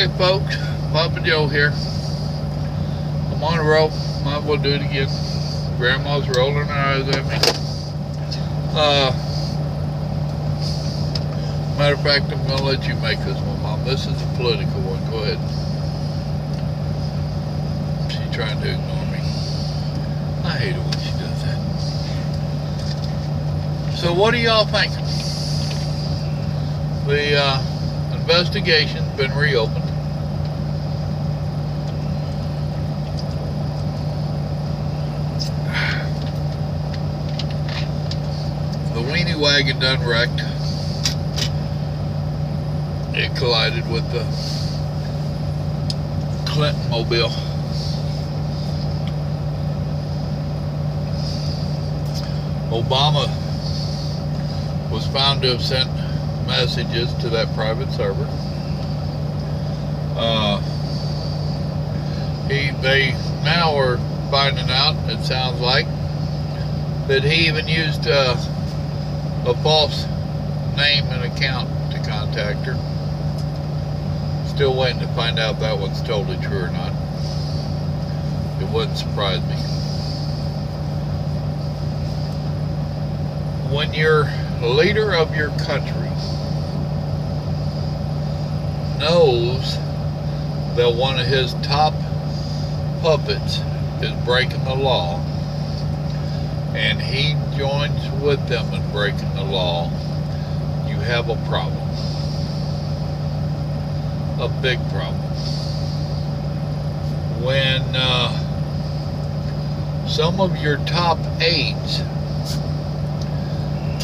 Hey folks, Papa Joe here. I'm on a roll. Might as well do it again. Grandma's rolling her eyes at me. Matter of fact, I'm gonna let you make this one, Mom. This is a political one. Go ahead. She's trying to ignore me. I hate it when she does that. So what do y'all think? The investigation's been reopened. The weenie wagon done wrecked. It collided with the Clinton mobile. Obama was found to have sent messages to that private server. They now are finding out, it sounds like, that he even used a false name and account to contact her. Still waiting to find out if that one's totally true or not. It wouldn't surprise me. When you're leader of your country knows that one of his top puppets is breaking the law, and he joins with them in breaking the law, you have a problem. A big problem. When some of your top aides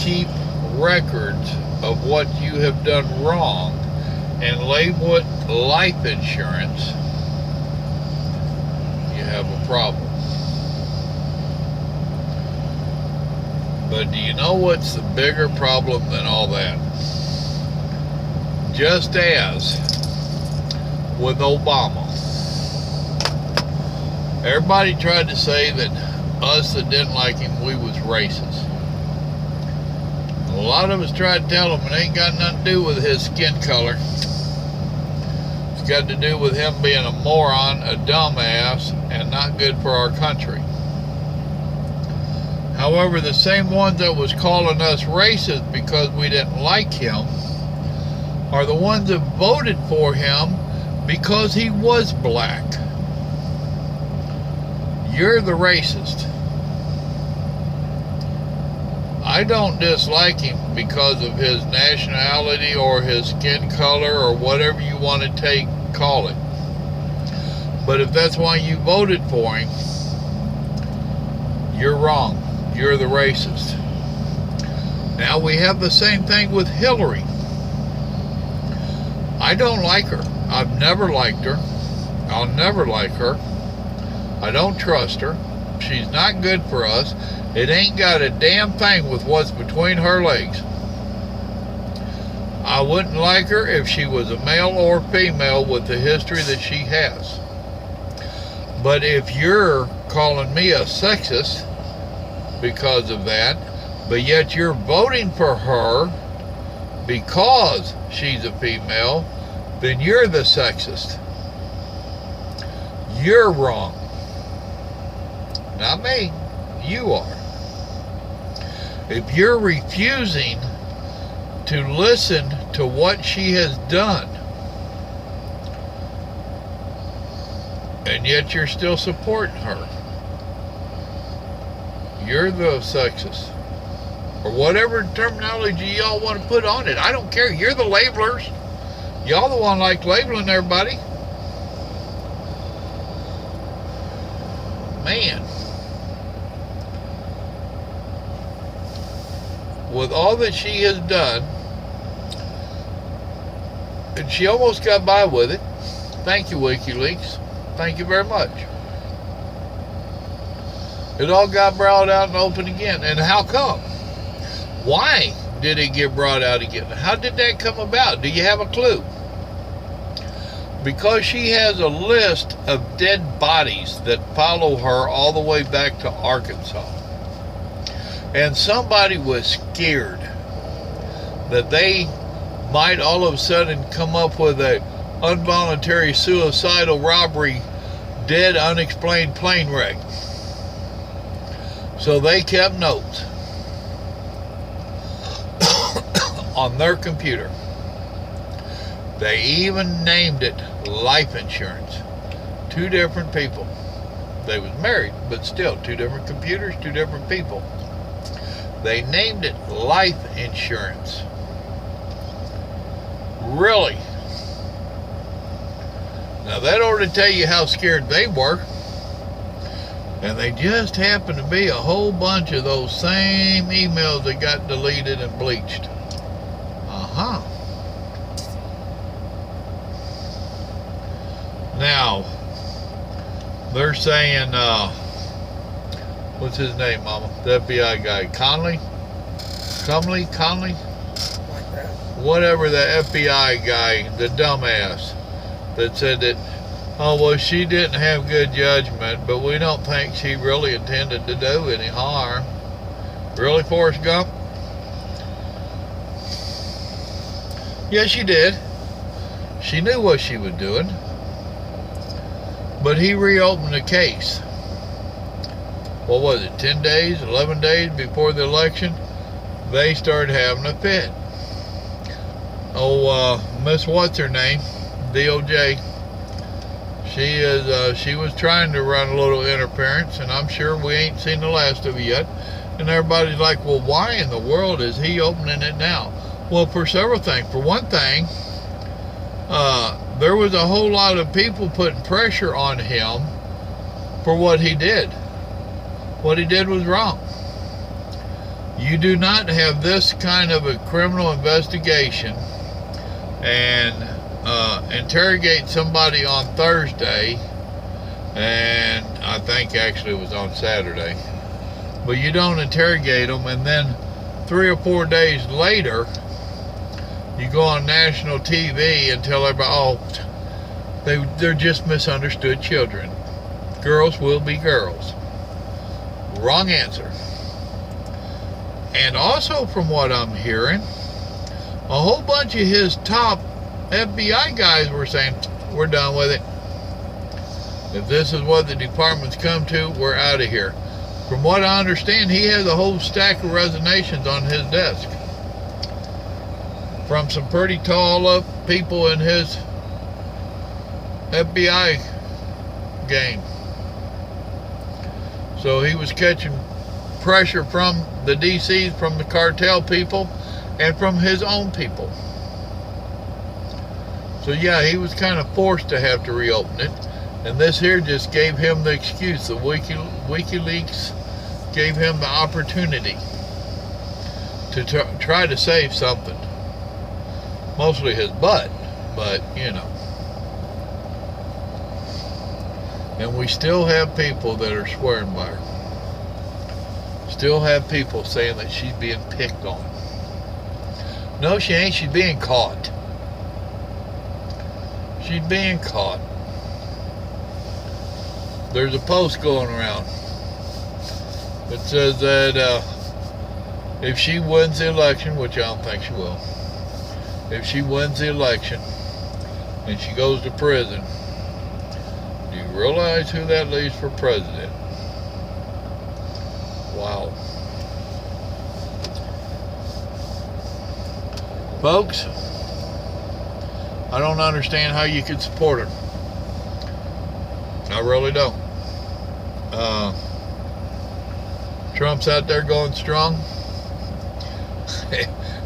keep records of what you have done wrong and label it life insurance, you have a problem. But do you know what's the bigger problem than all that? Just as with Obama, everybody tried to say that us that didn't like him, we was racist. A lot of us tried to tell him it ain't got nothing to do with his skin color. It's got to do with him being a moron, a dumbass, and not good for our country. However, the same ones that was calling us racist because we didn't like him are the ones that voted for him because he was black. You're the racist. I don't dislike him because of his nationality or his skin color or whatever you want to call it. But if that's why you voted for him, you're wrong. You're the racist. Now we have the same thing with Hillary. I don't like her. I've never liked her. I'll never like her. I don't trust her. She's not good for us. It ain't got a damn thing with what's between her legs. I wouldn't like her if she was a male or female with the history that she has. But if you're calling me a sexist because of that, but yet you're voting for her because she's a female, then you're the sexist. You're wrong. Not me. You are. If you're refusing to listen to what she has done, and yet you're still supporting her, you're the sexist. Or whatever terminology y'all want to put on it. I don't care. You're the labelers. Y'all the one like labeling everybody. Man. With all that she has done, and she almost got by with it. Thank you, WikiLeaks. Thank you very much. It all got brought out and open again. And how come? Why did it get brought out again? How did that come about? Do you have a clue? Because she has a list of dead bodies that follow her all the way back to Arkansas. And somebody was scared that they might all of a sudden come up with a involuntary suicidal robbery, dead unexplained plane wreck. So they kept notes on their computer. They even named it life insurance. Two different people. They was married, but still two different computers, two different people. They named it life insurance. Really? Now that ought to tell you how scared they were. And they just happened to be a whole bunch of those same emails that got deleted and bleached. Now, they're saying, what's his name, Mama? The FBI guy, Conley? Whatever, the FBI guy, the dumbass, that said that, oh, well, she didn't have good judgment, but we don't think she really intended to do any harm. Really, Forrest Gump? Yes, she did. She knew what she was doing. But he reopened the case. What was it, 10 days, 11 days before the election? They started having a fit. Oh, Miss What's-Her-Name, DOJ, she was trying to run a little interference, and I'm sure we ain't seen the last of it yet. And everybody's like, well, why in the world is he opening it now? Well, for several things. For one thing, there was a whole lot of people putting pressure on him for what he did. What he did was wrong. You do not have this kind of a criminal investigation and interrogate somebody on Thursday, and I think actually it was on Saturday, but you don't interrogate them, and then 3 or 4 days later you go on national TV and tell everybody, oh, they're just misunderstood children. Girls will be girls. Wrong answer. And also, from what I'm hearing, a whole bunch of his top FBI guys were saying, we're done with it. If this is what the department's come to, we're out of here. From what I understand, he has a whole stack of resignations on his desk from some pretty tall up people in his FBI game. So he was catching pressure from the DCs, from the cartel people, and from his own people. So yeah, he was kind of forced to have to reopen it. And this here just gave him the excuse. The WikiLeaks gave him the opportunity to try to save something. Mostly his butt, but you know. And we still have people that are swearing by her. Still have people saying that she's being picked on. No, she ain't. She's being caught. She's being caught. There's a post going around that says that if she wins the election, which I don't think she will, if she wins the election and she goes to prison, do you realize who that leaves for president? Wow. Folks, I don't understand how you could support her. I really don't. Trump's out there going strong.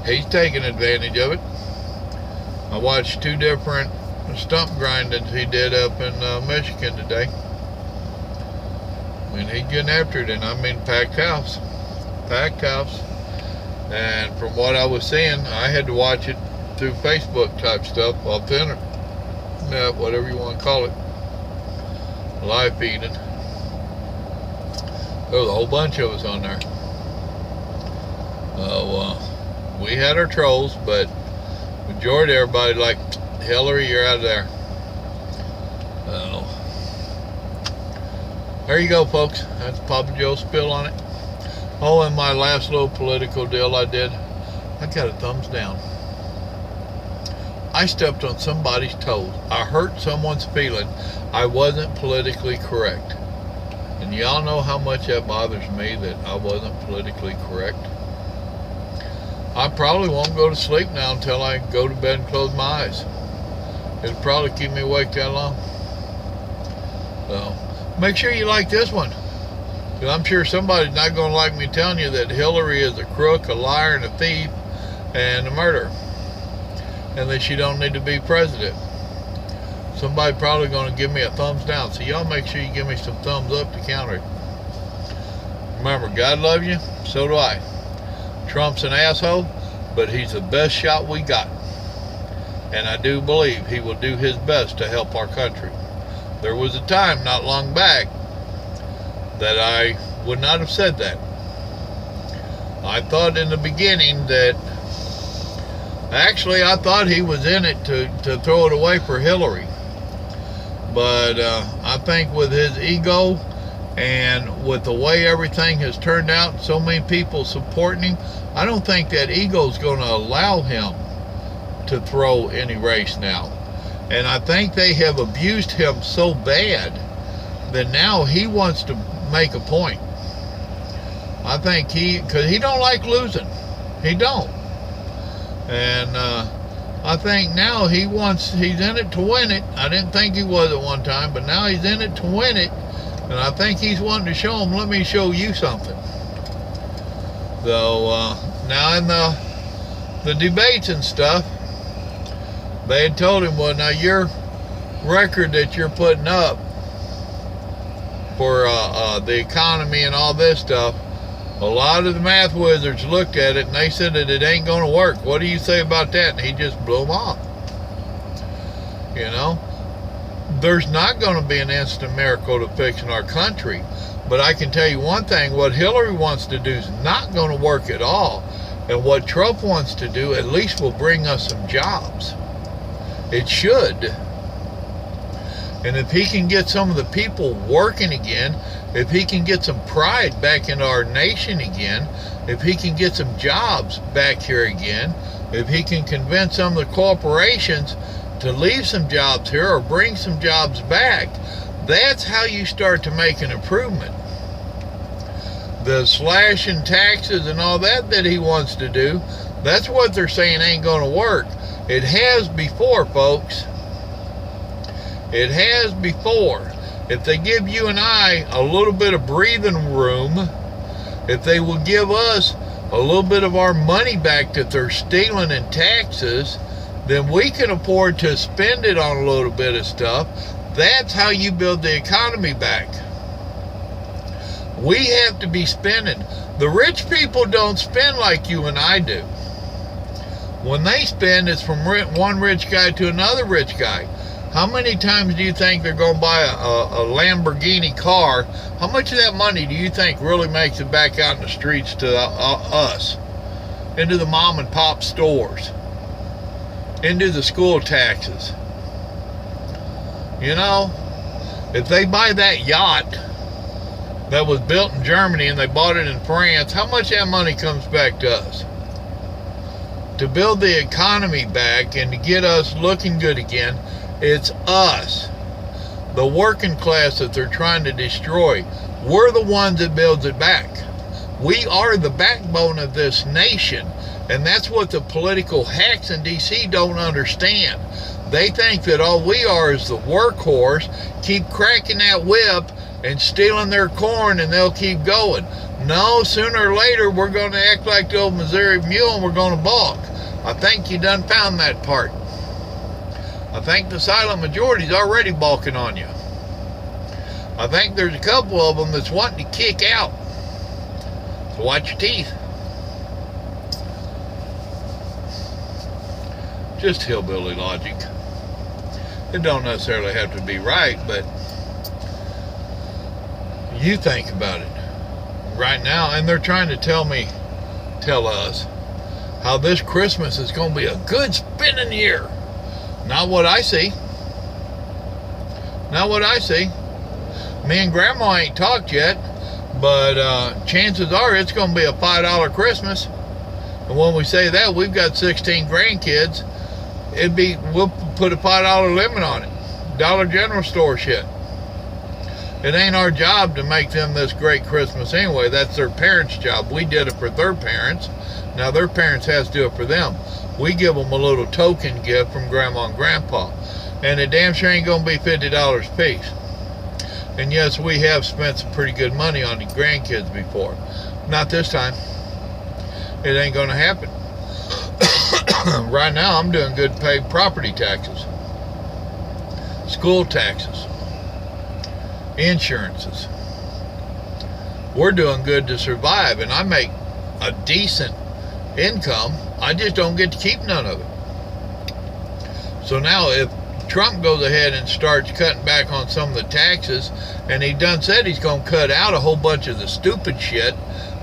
He's taking advantage of it. I watched 2 different stump grindings he did up in Michigan today. And he's getting after it, and I mean packed house. Packed house. And from what I was seeing, I had to watch it through Facebook type stuff, off the internet, whatever you want to call it. Live feeding. There was a whole bunch of us on there. We had our trolls, but majority of everybody like, Hillary, you're out of there. There you go, folks. That's Papa Joe's spill on it. Oh, and my last little political deal I did, I got a thumbs down. I stepped on somebody's toes. I hurt someone's feeling. I wasn't politically correct. And y'all know how much that bothers me that I wasn't politically correct. I probably won't go to sleep now until I go to bed and close my eyes. It'll probably keep me awake that long. So, make sure you like this one. Because I'm sure somebody's not going to like me telling you that Hillary is a crook, a liar, and a thief, and a murderer. And that she don't need to be president. Somebody probably going to give me a thumbs down. So y'all make sure you give me some thumbs up to counter it. Remember, God loves you. So do I. Trump's an asshole, but he's the best shot we got. And I do believe he will do his best to help our country. There was a time not long back that I would not have said that. I thought in the beginning that, actually I thought he was in it to throw it away for Hillary. But I think with his ego and with the way everything has turned out, so many people supporting him, I don't think that ego is going to allow him to throw any race now. And I think they have abused him so bad that now he wants to make a point. I think because he don't like losing. He don't. And I think now he's in it to win it. I didn't think he was at one time, but now he's in it to win it. And I think he's wanting to show him, let me show you something. So now in the debates and stuff, they had told him, well, now your record that you're putting up for the economy and all this stuff, a lot of the math wizards looked at it and they said that it ain't going to work. What do you say about that? And he just blew them off. You know, there's not going to be an instant miracle to fixing our country. But I can tell you one thing, what Hillary wants to do is not going to work at all. And what Trump wants to do at least will bring us some jobs. It should. And if he can get some of the people working again, if he can get some pride back into our nation again, if he can get some jobs back here again, if he can convince some of the corporations to leave some jobs here or bring some jobs back, that's how you start to make an improvement. The slashing taxes and all that he wants to do, that's what they're saying ain't going to work. It has before, folks. It has before. If they give you and I a little bit of breathing room, if they will give us a little bit of our money back that they're stealing in taxes, then we can afford to spend it on a little bit of stuff. That's how you build the economy back. We have to be spending. The rich people don't spend like you and I do. When they spend, it's from one rich guy to another rich guy. How many times do you think they're going to buy a Lamborghini car? How much of that money do you think really makes it back out in the streets to us? Into the mom and pop stores. Into the school taxes. You know, if they buy that yacht that was built in Germany and they bought it in France, how much of that money comes back to us? To build the economy back and to get us looking good again, it's us, the working class that they're trying to destroy. We're the ones that builds it back. We are the backbone of this nation, and that's what the political hacks in D.C. don't understand. They think that all we are is the workhorse, keep cracking that whip and stealing their corn and they'll keep going. No, sooner or later we're going to act like the old Missouri mule and we're going to balk. I think you done found that part. I think the silent majority's already balking on you. I think there's a couple of them that's wanting to kick out. So watch your teeth. Just hillbilly logic. It don't necessarily have to be right, but you think about it right now. And they're trying to tell us how this Christmas is going to be a good spending year. Not what I see. Not what I see. Me and Grandma ain't talked yet, but chances are it's going to be a $5 Christmas. And when we say that, we've got 16 grandkids. we'll put a $5 limit on it. Dollar General store shit. It ain't our job to make them this great Christmas anyway. That's their parents' job. We did it for their parents. Now their parents has to do it for them. We give them a little token gift from Grandma and Grandpa. And it damn sure ain't going to be $50 a piece. And yes, we have spent some pretty good money on the grandkids before. Not this time. It ain't going to happen. Right now, I'm doing good paid property taxes, school taxes, insurances. We're doing good to survive, and I make a decent income. I just don't get to keep none of it. So now if Trump goes ahead and starts cutting back on some of the taxes, and he done said he's going to cut out a whole bunch of the stupid shit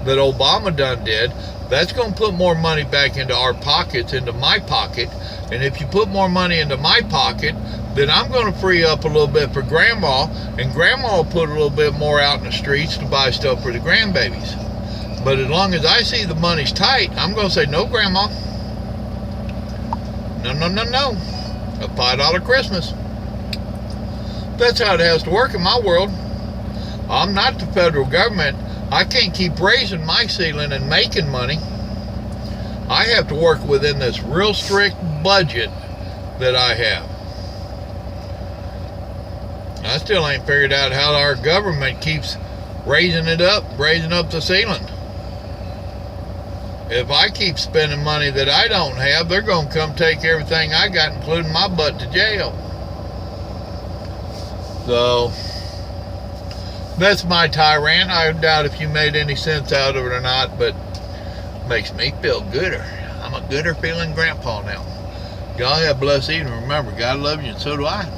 that Obama done did, that's going to put more money back into our pockets, into my pocket. And if you put more money into my pocket, then I'm going to free up a little bit for Grandma, and Grandma will put a little bit more out in the streets to buy stuff for the grandbabies. But as long as I see the money's tight, I'm going to say, no, Grandma. No, no, no, no. A $5 Christmas. That's how it has to work in my world. I'm not the federal government. I can't keep raising my ceiling and making money. I have to work within this real strict budget that I have. I still ain't figured out how our government keeps raising up the ceiling. If I keep spending money that I don't have, they're going to come take everything I got, including my butt, to jail. So that's my rant. I doubt if you made any sense out of it or not, but it makes me feel gooder. I'm a gooder feeling grandpa now. Y'all have a blessed evening. Remember, God loves you, and so do I.